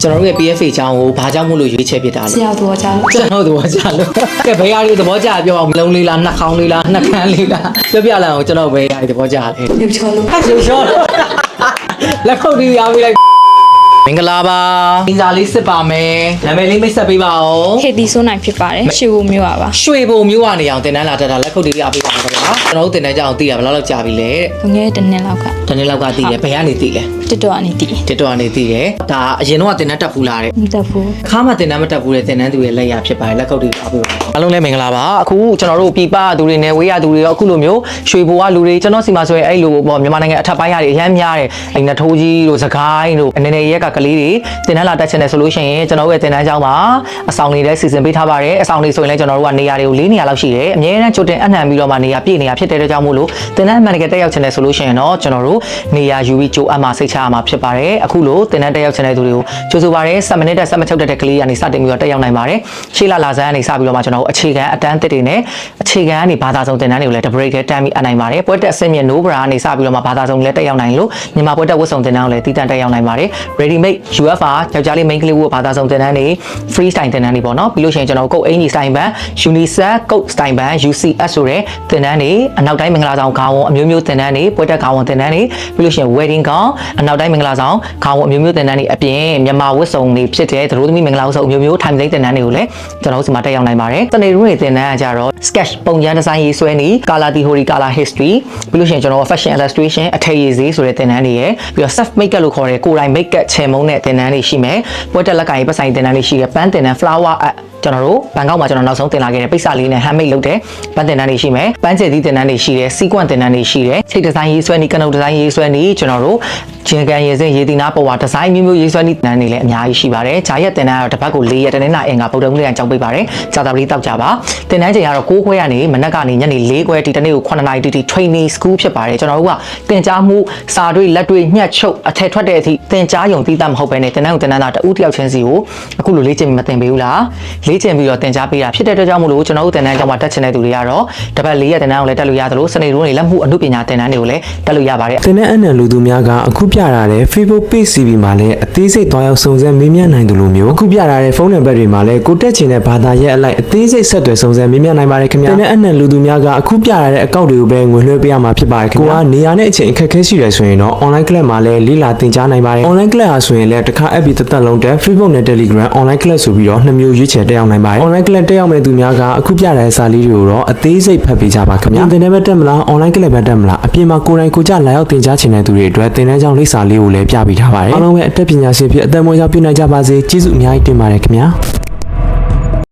ကျွန်တော်တို့ရဲ့ PFA အကြောင်းကိုဘာကြောင့်မို့လို့ရွေးချယ်ဖြစ်တာလဲ ဆရာတော်ကြလို့ ကျွန်တော်သဘောကျလို့ကဲဘယ်ဟာတွေသဘောကျပြောအောင်လုံးလေးလားနှာခေါင်းလေးလားနှာခမ်းလေးလားပြောပြလိုက်အောင်ကျွန်တော်ဘယ်ဟာတွေသဘောကျလဲ ရုပ်ချောလို့ ဟာရုပ်ချောလက်ခုပ်တီးရပြီးလိုက်မင်္ဂလာပါအင်္ဂါလေးစစ်ပါမယ်နာမည်လေးမိတ်ဆက်ပေးပါဦး ခေတီဆိုးနိုင်ဖြစ်ပါတယ်ရှေ့ဖို့မျိုးပါ ရွှေဘုံမျိုးကနေအောင်တင်တန်းလာတတ်တာလက်ခုပ်တီးရပေးပါခင်ဗျာကျွန်တော်တို့တင်တန်းကြအောင်သိရဘယ်လောက်ကြာပြီလဲ ငယ်တစ်နှစ်လောက်က တနေ့လောက်ကသိတယ်ဘယ်ကနေသိလဲ တစ်တော်အနေတည် တစ်တော်ကနေသိတယ်ဒါအရင်တော့တင်တန်းတက်ဖူးလာတယ် မတက်ဘူး ခါမှတင်တန်းမတက်ဘူးတဲ့တင်တန်းသူရဲ့လက်ရဖြစ်ပါတယ်လက်ခုပ်တီးအားပေးပါအားလုံးလည်းမင်္ဂလာပါအခုကျွန်တော်တို့ပြပသူတွေနဲ့ဝေးရသူတွေရောအခုလိုမျိုးရွှေဘိုကလူတွေကျွန်တော်စီမှာဆိုရင်အဲ့လိုပေါ့မြန်မာနိုင်ငံအထက်ပိုင်းရတယ်အရမ်းများတယ်အဲ့နထိုးကြီးတို့စကိုင်းတို့အနေနဲ့ရက်ကကလေးတွေတင်တန်းလာတက်ချင်တယ်ဆိုလို့ရှိရင်ကျွန်တော်တို့ရဲ့တင်တန်းကျောင်းမှာအဆောင်တွေလည်းစီစဉ်ပေးထားပါတယ်အဆောင်တွေဆိုရင်လည်းကျွန်တော်တို့ကနေရာတွေကို၄နေရာလောက်ရှိတယ်အများနဲ့ချိုတင်အနှံပြီးတော့မှနေရာပြည့်နေရာဖြစ်တဲ့အတွက်ကြောင့်မို့လို့တင်တန်းအမှန်တကယ်တက်ရောက်ချင်တယ်ဆိုလို့ရှိရင်တော့ကျွန်တော်တို့နေရာယူပြီးကြိုအပ်မှစိတ်ချရမှာဖြစ်ပါတယ်အခုလိုတင်တန်းတက်ရောက်ချင်တဲ့သူတွေကိုကြိုဆိုပါတယ်7မိနစ်တက်7မိနစ်ချုပ်တဲ့ကလေးကနေစတင်ပြီးတော့တက်ရောက်နိုင်ပါတယ်ရှေ့လာဇန်ကနေစပြီးတော့မှကျွန်တော်တို့အခြေခံအတန်းတစ်တွေနဲ့အခြေခံကနေဘာသာစုံတင်တန်းတွေကိုလည်း double break တန်းပြီးအနိုင်ပါတယ်ပွဲတက်အဆင့်မြင့် no bra ကနေစပြီးတော့မှဘာသာစုံလည်းတက်ရောက်နိုင်လို့မြန်မာပွဲတက်ဝတ်စုံတင်တန်းကိုလည်းတည်တံ့တက်ရောက်နိုင်ပါတယ် ready made UFR ယောက်ျားလေး main ကလေးကိုဘာသာစုံတင်တန်းတွေ free style တင်တန်းတွေပေါ့နော်ပြီးလို့ရှိရင်ကျွန်တော်တို့ကုတ်အင်ကြီး style ဘန် unisex ကုတ် style ဘန် UCS ဆိုတဲ့တင်တန်းတွေအနောက်တိုင်းမင်္ဂလာဆောင်ခေါင်းဝအမျိုးမျိုးတင်တန်းတွေပွဲတက်ခေါင်းဝတင်တန်းတွေပြီးလို့ရှိရင် wedding gown အနောက်တိုင်းမင်္ဂလာဆောင်ခေါင်းဝအမျိုးမျိုးတင်တန်းတွေအပြင်မြန်မာဝတ်စုံတွေဖြစ်တဲ့သတို့သမီးမင်္ဂလာဝတ်စုံအမျိုးမျိုး time သိမ်းတင်တန်းတွေကိုလည်းကျွန်တော်တို့စီမှာတက်ရောက်နိုင်ပါတယ်တနေ့ရုံးတွေတင်တန်းကကြတော့ sketch ပုံရန်ဒီဇိုင်းရေးဆွဲနေ color theory color history ပြီးလို့ရှိရင်ကျွန်တော် fashion illustration အထည်ရည်ဈေးဆိုတဲ့တင်တန်းတွေရယ်ပြီးတော့ self makeup လို့ခေါ်တဲ့ကိုယ်တိုင် makeup ချင်မုန်းတဲ့တင်တန်းတွေရှိမယ်ပွဲတက်လက်ကင်ပတ်ဆိုင်တင်တန်းတွေရှိတယ်ပန်းတင်တန်း flower ကျွန်တော်တို့ဘန်ကောက်မှာကျွန်တော်နောက်ဆုံးတင်လာခဲ့တဲ့ပိတ်စာလေးနဲ့ handmade လုပ်တဲ့ပန်းတင်တန်းတွေရှိမယ်ပန်းကျဲသီးတင်တန်းတွေရှိတယ် sequence တင်တန်းတွေရှိတယ်စိတ်ဒီဇိုင်းရေးဆွဲနေကနုတ်ဒီဇိုင်းရေးဆွဲနေကျွန်တော်တို့ဂျင်ကန်ရေးစင်ရေးတီနာပေါ်ဝါဒီဇိုင်းမျိုးမျိုးရေးဆွဲနေတင်တန်းတွေလည်းအများကြီးရှိပါတယ်ဂျာရက်တင်တန်းကတော့တစ်ပတ်ကို4ရက်တနေ့နာအင်္ဂါဗုဒ္ဓမှုလေးကြောင်းပေးပါတယ်ကြာတာပတိတောက်ကြပါတင်တန်းချိန်ကတော့9ခွဲကနေမနက်ကနေညနေ4ခွဲဒီတနေ့ကို9နာရီတီ training school ဖြစ်ပါတယ်ကျွန်တော်တို့ကတင်ကြားမှုစာတွေလက်တွေညှက်ချုပ်အထည်ထွက်တဲ့အထိတင်ကြားယုံတီးတာမဟုတ်ဘဲနဲ့တင်တန်းကိုတင်တန်းသားတဦးတယောက်ချင်းစီကိုအခုလိုလေ့ကျင့်ပြီးမတင်ပေးဘူးလားလေ့ကျင့်ပြီးတော့တင်ကြားပေးတာဖြစ်တဲ့အတွက်ကြောင့်မို့လို့ကျွန်တော်တို့တင်တန်းကျောင်းမှာတက်ချင်တဲ့သူတွေကတော့တပတ်4ရက်တင်တန်းကိုလည်းတက်လို့ရသလိုစနေနေ့လက်မှုအမှုပညာတင်တန်းတွေကိုလည်းတက်လို့ရပါတယ် တင်တဲ့အနံလူသူများကအခုပြထားတဲ့ Facebook page CB မှာလည်းအသေးစိတ်သွားရောက်စုံစမ်းမေးမြန်းနိုင်တယ်လို့မျိုးအခုပြထားတဲ့ဖုန်းနံပါတ်တွေမှာလည်းကိုတက်ချင်တဲ့ဘာသာရပ်အလိုက်အသေးစိတ်ဆက်သွယ်စုံစမ်းမေးမြန်းနိုင်ပါတယ်ခင်ဗျာတင်တဲ့အနံလူသူများကအခုပြထားတဲ့အကောင့်တွေကိုပဲငွေလွှဲပေးရမှာဖြစ်ပါတယ်ခင်ဗျာကိုကနေရာနဲ့အချိန်အခက်အခဲရှိတယ်ဆိုရင်တော့ online class မှာလည်းလေ့လာသင်ကြားနိုင်ပါတယ် online class ဟာဆိုရင်လည်းတစ်ခါ app တစ်သက်လုံးတက် Facebook နဲ့ Telegram online class ဆိုပြီးတော့နှစ်မျိုးရွေးချယ်တက်ရောက်နိုင်ပါတယ် online class တက်ရောက်မဲ့သူများကအခုပြထားတဲ့စာလေးတွေကိုတော့အသေးစိတ်ဖတ်ပေးကြပါခင်ဗျာတင်တဲ့ဘက်တက်မလား online class ဘက်တက်မလားအပြင်မှာကိုယ်တိုင်ကိုကြလာရောက်သင်ကြားချင်တဲ့သူတွေအတွက်တင်တဲ့ကြောင့်လိပ်စာလေးကိုလည်းပြပေးထားပါတယ်အားလုံးပဲအသက်ပညာရှင်ဖြစ်အသက်မွေးကြောင်းပြုနိုင်ကြပါစေကျေးဇူးအများကြီးတင်ပါတယ်ခင်ဗျာ